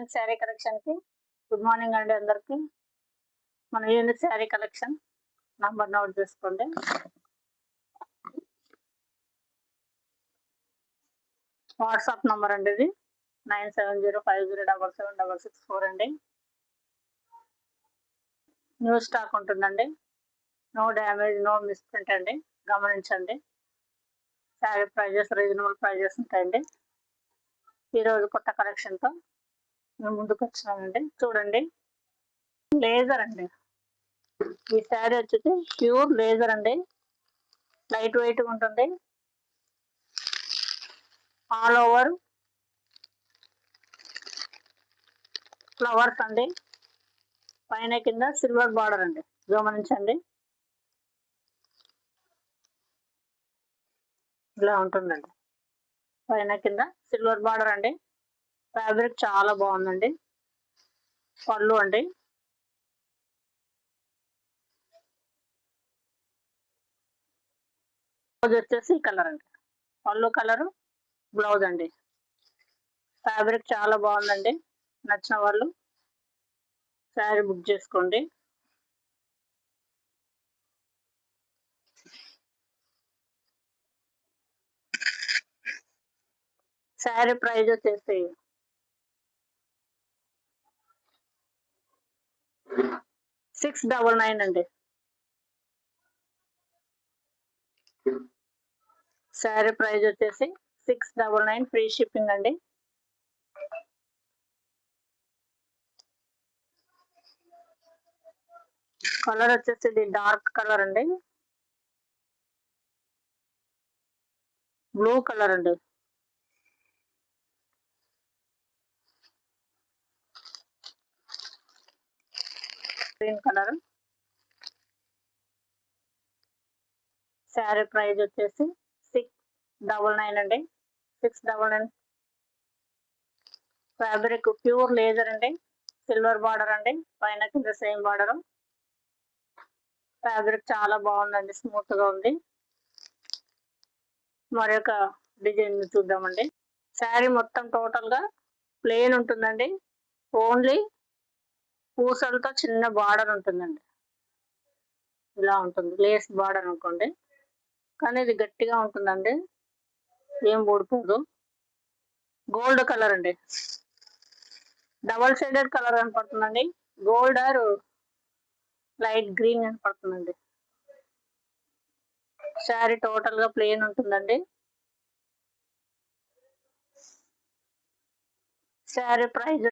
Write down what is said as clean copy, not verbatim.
Unique sari collection కి good morning అండి అందరికి. మన unique sari collection number note చేసుకోండి. వాట్సాప్ నంబర్ అండి ఇది 9705077664 అండి. న్యూ స్టాక్ ఉంటుందండి. నో డ్యామేజ్, నో మిస్ప్రింట్ అండి, గమనించండి. శారీ ప్రైజెస్ రీజనబుల్ ప్రైజెస్ ఉంటాయండి. ఈరోజు కొత్త కలెక్షన్తో మేము ముందుకు వచ్చినామండి. చూడండి, లేజర్ అండి. ఈ శారీ వచ్చేసి ప్యూర్ లేజర్ అండి, లైట్ వెయిట్ ఉంటుంది. ఆల్ ఓవర్ ఫ్లవర్స్ అండి, పైన కింద సిల్వర్ బార్డర్ అండి, గమనించండి. ఇలా ఉంటుందండి, పైన కింద సిల్వర్ బార్డర్ అండి. ఫ్యాబ్రిక్ చాలా బాగుందండి. పళ్ళు అండి, బ్లౌజ్ వచ్చేసి కలర్ అండి, పళ్ళు కలరు, బ్లౌజ్ అండి. ఫ్యాబ్రిక్ చాలా బాగుందండి. నచ్చిన వాళ్ళు శారీ బుక్ చేసుకోండి. శారీ ప్రైస్ వచ్చేసి 699 అండి. శారీ ప్రైస్ వచ్చేసి 699, ఫ్రీ షిప్పింగ్ అండి. కలర్ వచ్చేసి ఇది డార్క్ కలర్ అండి, బ్లూ కలర్ అండి. Green colour. శారీ ప్రైస్ వచ్చేసి 699 అండి. 699. ఫ్యాబ్రిక్ ప్యూర్ లేజర్ అండి, సిల్వర్ బార్డర్ అండి, పైన కింద సేమ్ బార్డర్. ఫ్యాబ్రిక్ చాలా బాగుందండి, స్మూత్ గా ఉంది. మరొక డిజైన్ చూద్దామండి. శారీ మొత్తం టోటల్ గా ప్లెయిన్ ఉంటుందండి. ఓన్లీ పూసలతో చిన్న బార్డర్ ఉంటుందండి. ఇలా ఉంటుంది, లేస్ బార్డర్ అనుకోండి, కానీ ఇది గట్టిగా ఉంటుందండి, ఏం ఊడిపోదు. గోల్డ్ కలర్ అండి, డబల్ షేడెడ్ కలర్ కనపడుతుందండి. గోల్డ్ ఆర్ లైట్ గ్రీన్ కనపడుతుందండి. శారీ టోటల్ గా ప్లెయిన్ ఉంటుందండి. శారీ ప్రైస్